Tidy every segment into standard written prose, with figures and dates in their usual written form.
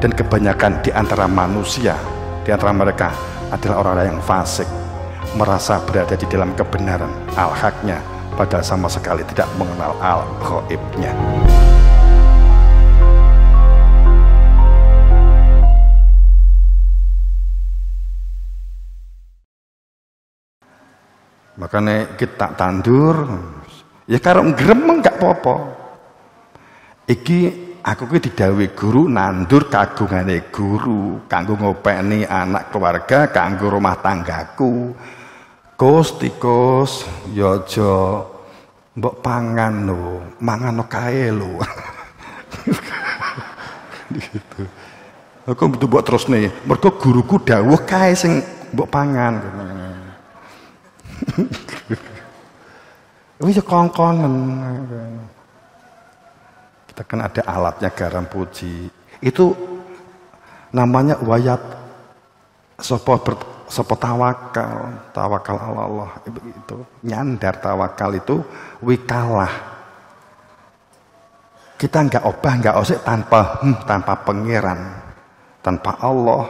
Dan kebanyakan di antara manusia, di antara mereka adalah orang-orang yang fasik, merasa berada di dalam kebenaran al-haknya, padahal sama sekali tidak mengenal al-ghaibnya. Makanya kita tandur, ya karo gremeng gak apa-apa. Iki aku ki didhawuhi guru nandur kagungane guru, kanggo ngopeni anak keluarga, kanggo rumah tanggaku. Kus tikus, ya aja mbok pangan lho, mangan kae lho. Gitu. Aku butuh mbok terusne, mergo guruku dawuh kae sing mbok pangan. Wis kongkonen. Kita kan ada alatnya garam puji. Itu namanya wayat sapa tawakal ala Allah. Itu nyandar tawakal itu wikalah. Kita enggak obah, enggak osik tanpa pangeran, tanpa Allah.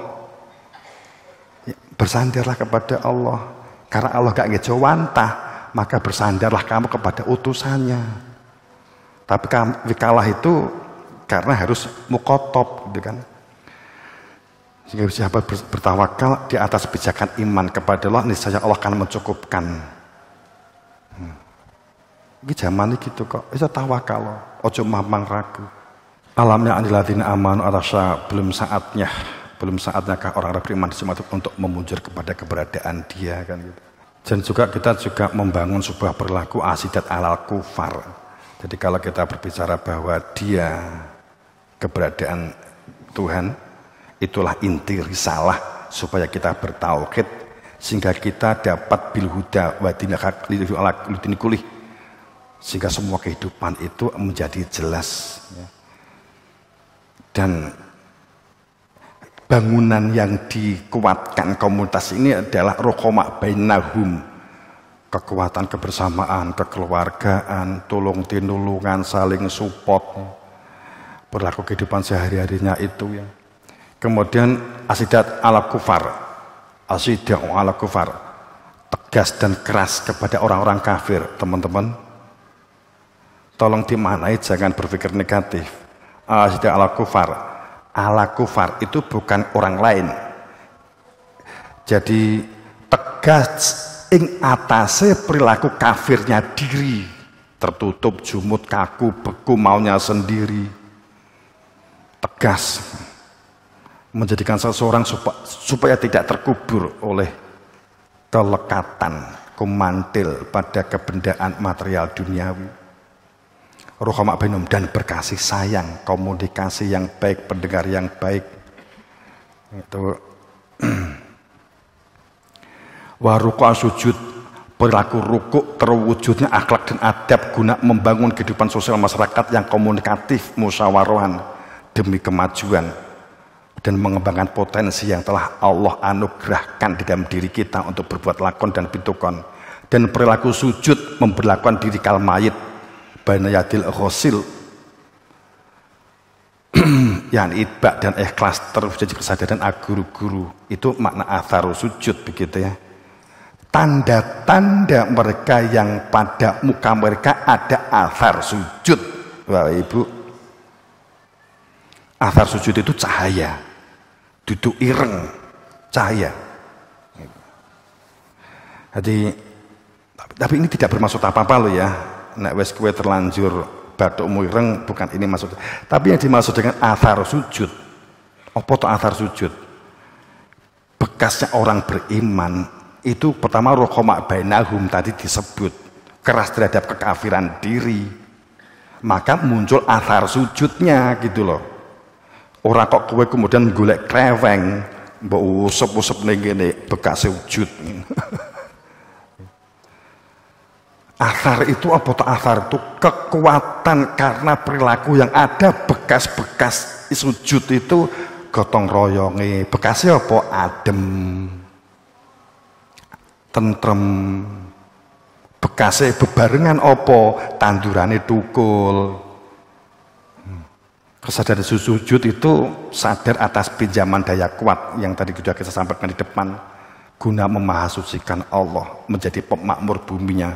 Bersandarlah kepada Allah. Karena Allah gak ngejawantah, maka bersandarlah kamu kepada utusannya. Tapi wikalah itu karena harus mukotob, gitu kan. Sehingga siapa bertawakal di atas pijakan iman kepada Allah, niscaya Allah akan mencukupkan. Ini zaman ini gitu kok, bisa tawakal, ojo mamang ragu. Alamnya aniladina amanu arasya, belum saatnya kah orang-orang beriman untuk memuncul kepada keberadaan dia, kan gitu. Dan juga kita juga membangun sebuah perilaku asidat alal kufar. Jadi kalau kita berbicara bahwa dia keberadaan Tuhan, itulah inti risalah supaya kita bertauhid sehingga kita dapat bil huda wa dinil kulih, sehingga semua kehidupan itu menjadi jelas, ya. Dan bangunan yang dikuatkan komunitas ini adalah rohoma bainahum, kekuatan kebersamaan, kekeluargaan, tulung-tinulungan, saling support, perilaku kehidupan sehari-harinya itu, ya. Kemudian asidat ala kufar, tegas dan keras kepada orang-orang kafir, teman-teman. Tolong dimaknai, jangan berpikir negatif. Asidat ala kufar itu bukan orang lain. Jadi tegas ing atase perilaku kafirnya diri, tertutup, jumut, kaku, beku, maunya sendiri. Tegas menjadikan seseorang supaya tidak terkubur oleh kelekatan, kumantil pada kebendaan material duniawi. Rohama bainum, dan berkasih sayang, komunikasi yang baik, pendengar yang baik. Itu waruqa sujud, perilaku rukuk terwujudnya akhlak dan adab guna membangun kehidupan sosial masyarakat yang komunikatif, musyawarohan demi kemajuan dan mengembangkan potensi yang telah Allah anugerahkan di dalam diri kita untuk berbuat lakon dan pitukon. Dan perilaku sujud memperlakukan diri kal mayit baina yadil ghasil, yang itba dan ikhlas terwujud kesadaran guru-guru. Itu makna atharu sujud, begitu ya. Tanda-tanda mereka yang pada muka mereka ada athar sujud. Wah ibu, athar sujud itu cahaya, duduk ireng, cahaya. Jadi, tapi ini tidak bermaksud apa-apa loh ya. Nek wes kue terlanjur batukmu ireng, bukan ini maksudnya. Tapi yang dimaksud dengan athar sujud, apa itu athar sujud? Bekasnya orang beriman itu pertama rohoma bainahum tadi disebut, keras terhadap kekafiran diri, maka muncul athar sujudnya gitu loh. Orang kok kue kemudian golek kreweng, mbok usep-usep ning ngene bekas sujud. Athar itu apa tuh? Athar itu kekuatan karena perilaku yang ada, bekas-bekas sujud itu gotong royonge, bekasnya apa? Adem, tentrem, bekasnya bebarengan apa? Tandurane tukul. Kesadaran sujud itu sadar atas pinjaman daya kuat yang tadi sudah kita sampaikan di depan, guna memahasucikan Allah, menjadi pemakmur buminya,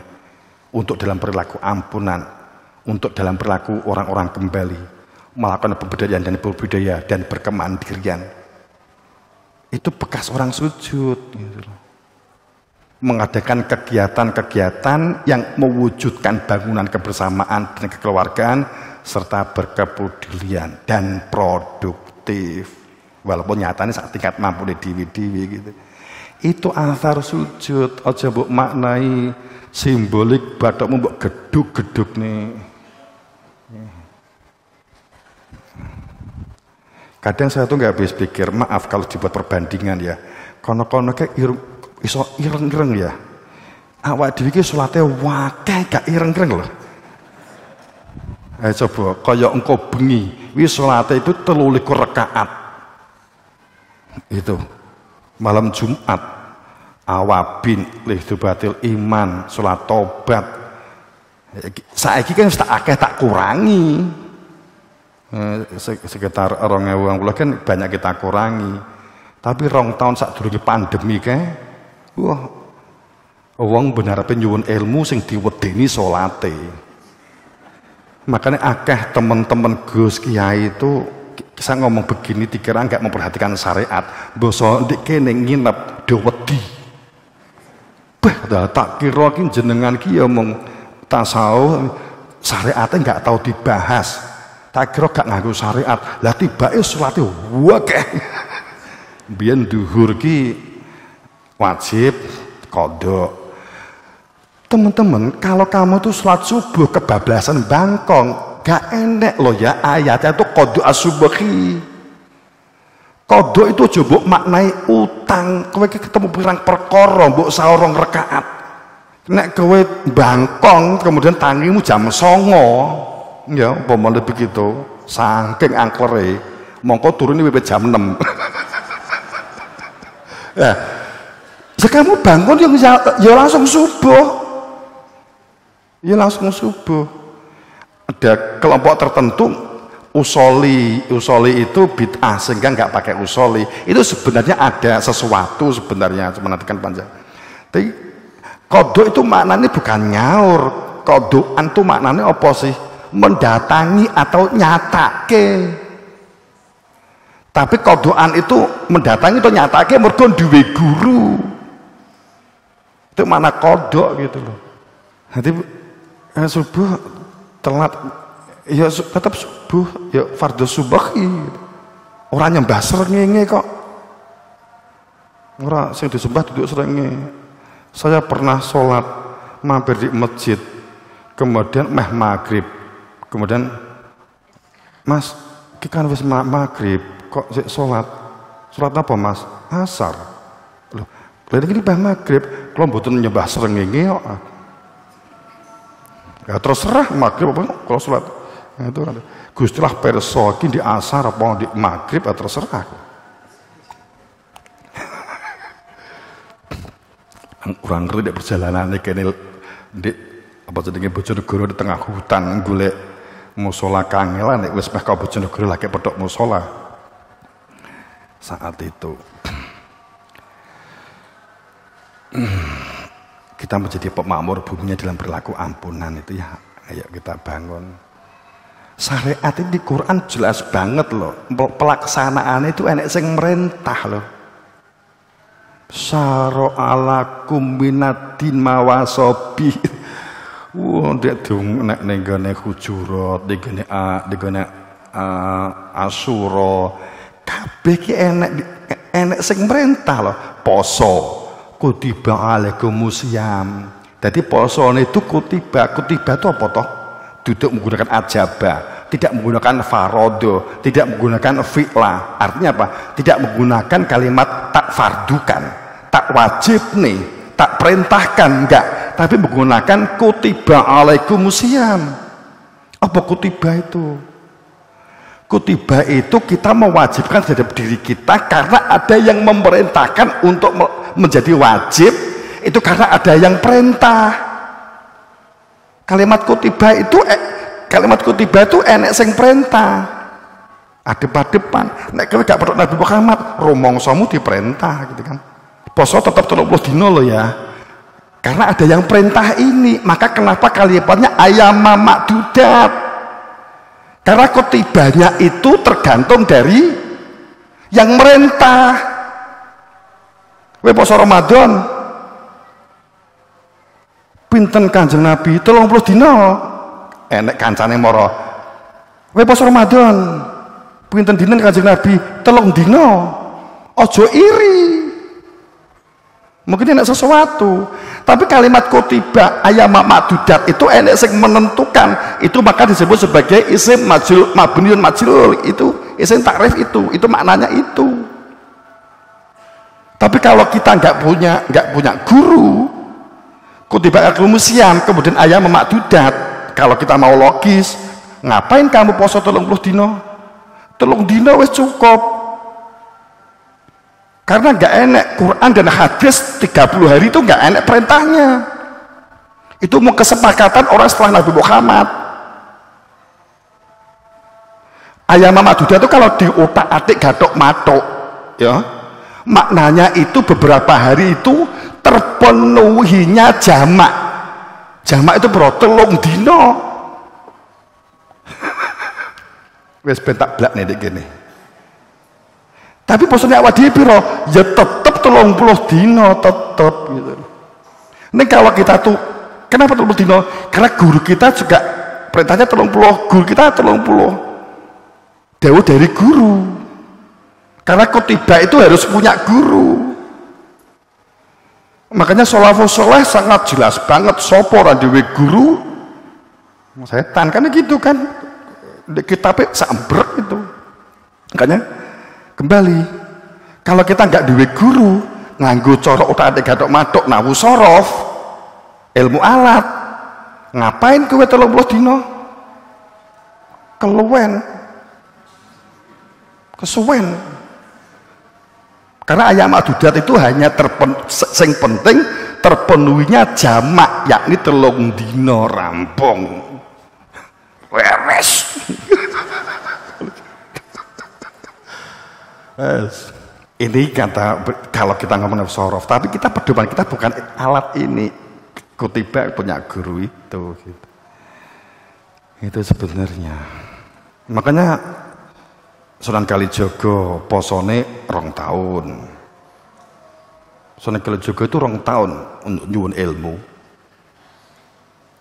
untuk dalam perilaku ampunan, untuk dalam perilaku orang-orang kembali, melakukan pemberdayaan dan berbudaya dan berkemandirian. Itu bekas orang sujud, gitu loh. Mengadakan kegiatan-kegiatan yang mewujudkan bangunan kebersamaan dan kekeluargaan serta berkepedulian dan produktif, walaupun nyatanya saat tingkat mampu di diwi-diwi gitu. Itu athar sujud. Aja mbok maknai simbolik bathukmu mbok geduk-geduk nih. Kadang saya tuh nggak habis pikir, maaf kalau dibuat perbandingan ya, kono-kono kayak iso ireng-ireng ya. Awak dhewe iki salate wakeh gak ireng-ireng loh. Coba kaya engko bengi wis salate itu 23 rakaat. Itu malam Jumat awabin lihdubatil iman salat tobat. Saiki kan wis tak akeh tak kurangi. Sekitar 2020 kan banyak kita kurangi. Tapi 2 tahun sadurunge pandemi kae wah, wong benar-benar nyuwun ilmu sing diwedeni salate. Makanya akeh teman-teman Gus Kiai itu saya ngomong begini dikira nggak memperhatikan syariat. Boso ndik kene nginep do wedi. Bah, tak kira ki jenengan ki ya mung tasawuf syariate nggak tahu dibahas. Tak kira gak nganggo syariat. Lah tibake salate wakeh. Biyen duhur ki wajib kodok. Teman-teman, kalau kamu tuh sholat subuh kebablasan bangkong, gak enek loh ya ayatnya tuh kodok as-subuhi. Kodok itu coba maknai utang. Kowe ketemu pirang perkara mbok saorong rakaat. Nek kowe bangkong kemudian tangimu jam 09.00, ya umpama begitu, saking angklere, mongko turune wiwit jam 6. Ya, kamu bangun ya langsung subuh. Ya langsung subuh. Ada kelompok tertentu usoli itu bid'ah sehingga nggak pakai usoli. Itu sebenarnya ada sesuatu sebenarnya menantikan panjang. Tapi kodok itu maknanya bukan nyaur. Kodokan itu maknanya apa sih? Mendatangi atau nyatake. Tapi kodokan itu mendatangi atau nyatake mergo duwe guru. Itu mana kodok gitu loh. Nanti subuh telat ya tetap subuh ya fardhu subuhi. Orang nyembah srengenge kok. Ora sing disembah duduk srengenge. Saya pernah sholat mampir di masjid, kemudian maghrib, kemudian Mas, kita kan wis maghrib kok sik sholat apa Mas? Asar. Loh, lha iki maghrib, kula mboten nyembah srengenge kok. Ya terserah maghrib apa kalau sholat. Nah, itu kan Gusti lah perso iki di asar apa di maghrib ya terserah. Kurang ngerti di perjalanan kene di apa jenenge Bojonegoro di tengah hutan golek musala kangelan nek wis meh ka Bojonegoro lagi pedhok musala. Saat itu kita menjadi pemakmur buminya dalam perilaku ampunan itu ya. Ayo kita bangun. Syariat ini di Quran jelas banget loh. Pelaksanaan itu enek sing merintah loh. Syara'alakum minadin mawasobi. Wah, ndek dong nek ning gone Hujurat, ning gone Asyura. Kabeh ki enek sing merintah loh. Poso kutiba alaikumusiyam. Jadi poso itu kutiba itu apa toh? Duduk menggunakan ajabah, tidak menggunakan farodo, tidak menggunakan fi'lah. Artinya apa? Tidak menggunakan kalimat tak fardukan, tak wajib nih, tak perintahkan, enggak. Tapi menggunakan kutiba alaikumusiyam. Apa kutiba itu? Kutiba itu kita mewajibkan terhadap diri kita karena ada yang memerintahkan untuk menjadi wajib, itu karena ada yang perintah. Kalimat kutiba itu enek sing perintah. adep-adepan. Nek kowe gak pedhot Nabi Muhammad, rumangsamu diperintah gitu kan. Poso tetap 30 dino loh ya. Karena ada yang perintah ini, maka kenapa kalimatnya ayama makdudat? Karena kotibanya itu tergantung dari yang merintah. Kowe poso Ramadan, pinten Kanjeng Nabi 30 dino. Enek kancane mara, kowe poso Ramadan, pinten dina Kanjeng Nabi 3 dino. Ojo iri. Mungkin enak sesuatu, tapi kalimat kotiba ayam makdudat itu enak sing menentukan, itu maka disebut sebagai isim majrur mabniun majrur, itu isim takrif, itu maknanya itu. Tapi kalau kita nggak punya guru, kotiba al-musiam kemudian ayam makdudat, kalau kita mau logis, ngapain kamu poso 30 dino? 3 dino wis cukup. Karena nggak enak Quran dan hadis 30 hari itu nggak enak perintahnya. Itu mau kesepakatan orang setelah Nabi Muhammad. Ayam makdudat itu kalau diotak-atik gatok matok, ya maknanya itu beberapa hari itu terpenuhinya jamak. Jamak itu bro 3 dino. Wes bentak blak nih gini. Tapi posone awak dhewe piro? Ya tetep 30 dino tetep gitu. Ini kalau kita tuh kenapa 30 dino? Karena guru kita juga perintahnya 30, guru kita 30. Jauh dari guru. Karena kotibah itu harus punya guru. Makanya sholafus sholeh sangat jelas banget sopo ora duwe guru. Setan kan gitu kan. Di kitabnya sambrek itu. Makanya kembali, kalau kita nggak duwe guru, nganggo cara otak-atik gathok mathok nawu sorof, ilmu alat, ngapain kowe 30 dino? Kesuwen. Karena ayam makdudat itu hanya sing penting terpenuhinya jamak, yakni 3 dino rampung. Weres. Ini kata kalau kita ngomong sorof, tapi kita pedoman kita bukan alat ini. Kutiba punya guru itu gitu. Itu sebenarnya. Makanya Sunan Kalijaga posone 2 tahun. Sunan Kalijaga itu 2 tahun untuk nyuwun ilmu.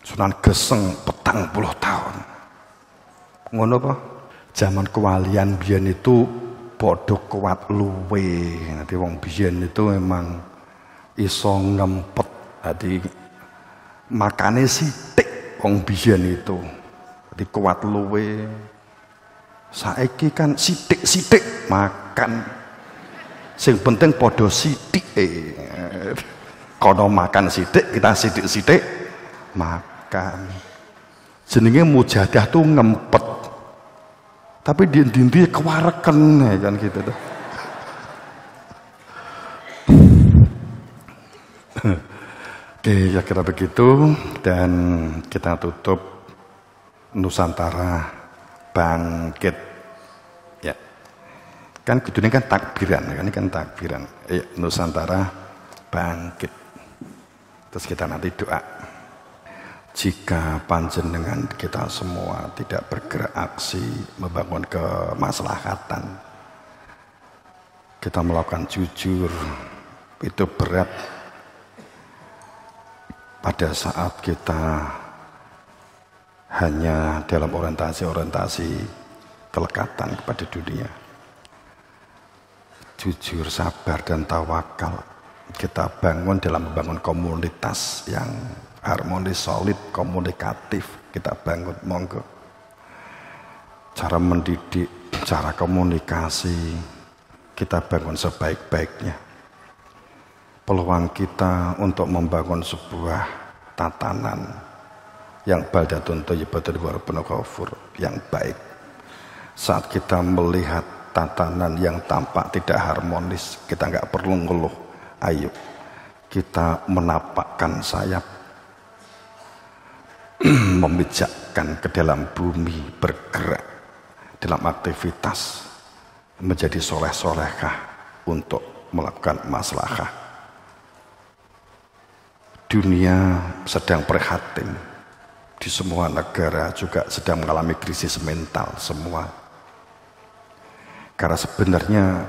Sunan Geseng 40 tahun. Ngono apa? Zaman kewalian biyen itu bodoh kuat luwe. Nanti wong biyen itu memang iso ngempet. Jadi makane sithik wong biyen itu. Jadi kuat luwe. Saiki kan sithik-sithik makan. Sing penting padha sithik. Kono makan sithik, kita sithik-sithik makan. Jenenge mujadah tuh ngempet. Tapi di kewareken ya kan gitu tuh. Oke, ya kira begitu dan kita tutup Nusantara bangkit. Ya. Kan kudune kan takbiran, kan ini kan takbiran. Nusantara bangkit. Terus kita nanti doa. Jika panjenengan kita semua tidak bergerak aksi membangun kemaslahatan, kita melakukan jujur, itu berat pada saat kita hanya dalam orientasi kelekatan kepada dunia. Jujur, sabar dan tawakal kita bangun dalam membangun komunitas yang harmonis, solid, komunikatif, kita bangun, monggo. Cara mendidik, cara komunikasi, kita bangun sebaik-baiknya. Peluang kita untuk membangun sebuah tatanan yang baldatun thayyibatun wa rabbun ghafur, yang baik. Saat kita melihat tatanan yang tampak tidak harmonis, kita nggak perlu ngeluh. Ayo, kita menapakkan sayap, memijakkan ke dalam bumi, bergerak dalam aktivitas menjadi soleh-solehkah untuk melakukan maslahah. Dunia sedang prihatin, di semua negara juga sedang mengalami krisis mental semua. Karena sebenarnya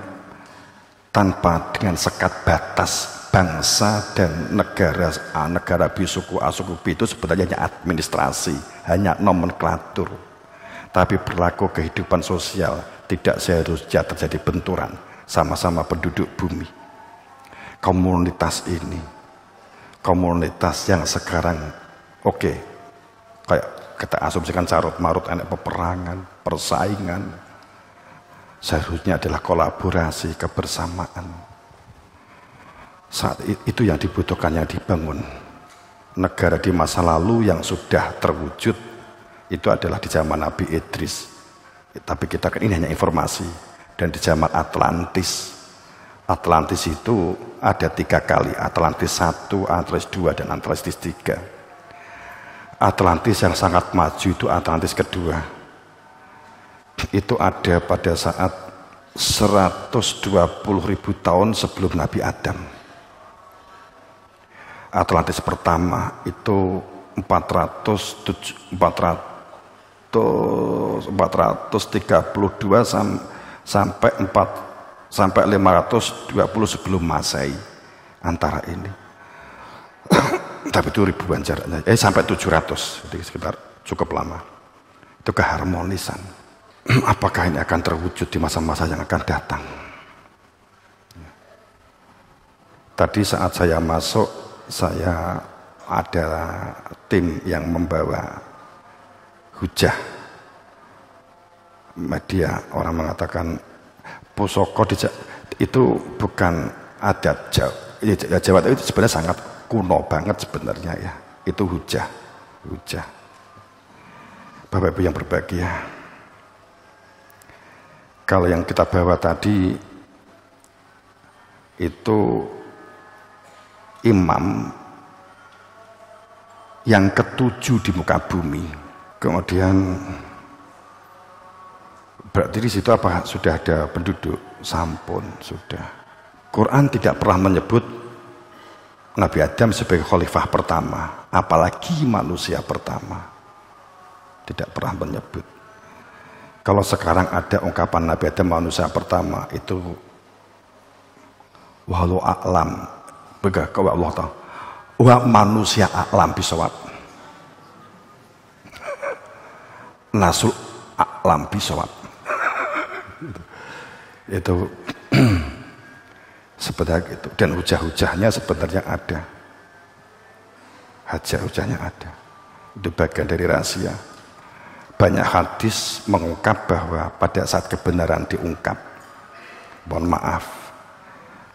tanpa dengan sekat batas bangsa dan negara A, negara B, suku A, suku B itu sebenarnya hanya administrasi, hanya nomenklatur. Tapi perilaku kehidupan sosial tidak seharusnya terjadi benturan, sama-sama penduduk bumi. Komunitas ini, komunitas yang sekarang kayak kita asumsikan carut marut, enak peperangan, persaingan, seharusnya adalah kolaborasi, kebersamaan. Saat itu yang dibutuhkan, yang dibangun. Negara di masa lalu yang sudah terwujud itu adalah di zaman Nabi Idris. Tapi kita kan ini hanya informasi. Dan di zaman Atlantis. Atlantis itu ada 3 kali. Atlantis 1, Atlantis 2, dan Atlantis 3. Atlantis yang sangat maju itu Atlantis kedua. Itu ada pada saat 120.000 tahun sebelum Nabi Adam. Atlantis pertama itu 432 sampai 520 sebelum Masehi, antara ini. Tapi itu ribuan jaraknya, sampai 700, jadi sekitar cukup lama. Itu keharmonisan. Apakah ini akan terwujud di masa-masa yang akan datang? Tadi saat saya masuk, saya ada tim yang membawa hujah media. Orang mengatakan pusoko itu bukan adat Jawa. Jawa itu sebenarnya sangat kuno banget sebenarnya ya. Itu hujah. Bapak Ibu yang berbahagia, kalau yang kita bawa tadi itu imam yang ke-7 di muka bumi. Kemudian berarti di situ apa sudah ada penduduk? Sampun, sudah. Quran tidak pernah menyebut Nabi Adam sebagai khalifah pertama, apalagi manusia pertama. Tidak pernah menyebut. Kalau sekarang ada ungkapan Nabi Adam manusia pertama, itu walau a'lam, begah Allah tahu, wa manusia a'lam bisawab, nasul a'lam bisawab. Itu sebenarnya itu, dan hujah-hujahnya sebenarnya ada, hujah-hujahnya ada. Itu bagian dari rahasia. Banyak hadis mengungkap bahwa pada saat kebenaran diungkap, mohon maaf,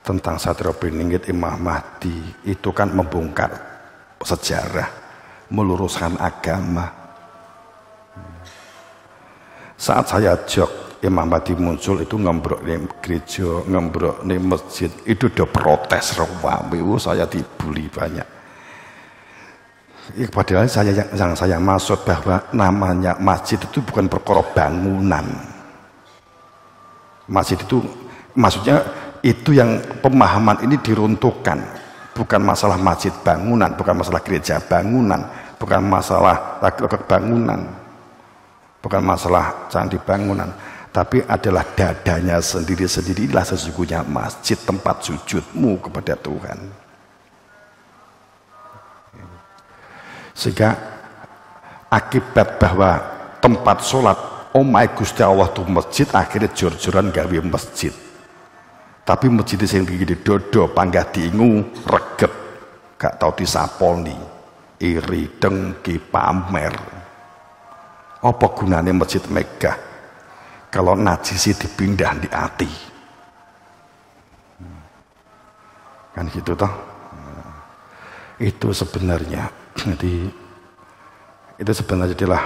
tentang Satrio Beninggit Imam Mahdi itu kan membongkar sejarah, meluruskan agama. Saat saya jok Imam Mahdi muncul itu ngembrok di gereja, ngembrok di masjid, itu udah protes rawawi, saya dibully banyak. Padahal yang saya maksud bahwa namanya masjid itu bukan perkara bangunan. Masjid itu maksudnya itu yang pemahaman ini diruntuhkan, bukan masalah masjid bangunan, bukan masalah gereja bangunan, bukan masalah bangunan, bukan masalah candi bangunan, tapi adalah dadanya sendiri-sendiri. Inilah sesungguhnya masjid, tempat sujudmu kepada Tuhan. Sehingga akibat bahwa tempat sholat omai Gusti Allah itu masjid, akhirnya jor-joran gawe masjid. Tapi masjid sing begini dodo panggah diingu regep, gak tau disaponi, iri dengki pamer. Apa gunanya masjid megah kalau najisi dipindah di hati? Kan gitu toh. Itu sebenarnya, jadi itu sebenarnya adalah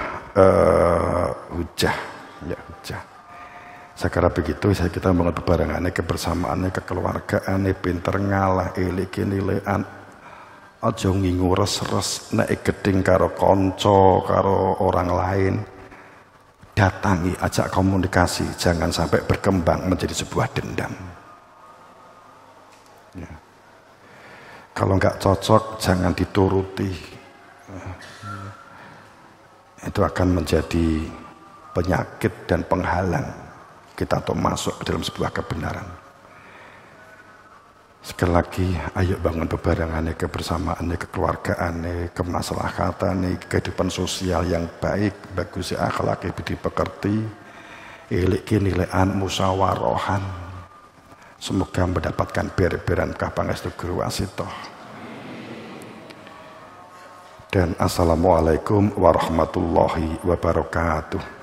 hujah, ya hujah. Saya kira begitu, kita bangun bebarengannya, kebersamaannya, kekeluargaannya, pinter ngalah, iliki nilean, aja ngingu res-res, nek geding karo konco, karo orang lain, datangi, ajak komunikasi, jangan sampai berkembang menjadi sebuah dendam. Ya. Kalau nggak cocok, jangan dituruti. Itu akan menjadi penyakit dan penghalang kita untuk masuk ke dalam sebuah kebenaran. Sekali lagi, ayo bangun bebarengannya, kebersamaannya, kekeluargaannya, kemaslahatannya, kehidupan sosial yang baik, bagus akhlak, budi pekerti, iliki nilean, musyawarohan. Semoga mendapatkan ber-beran kapangestu Guru Wasito. Dan assalamualaikum warahmatullahi wabarakatuh.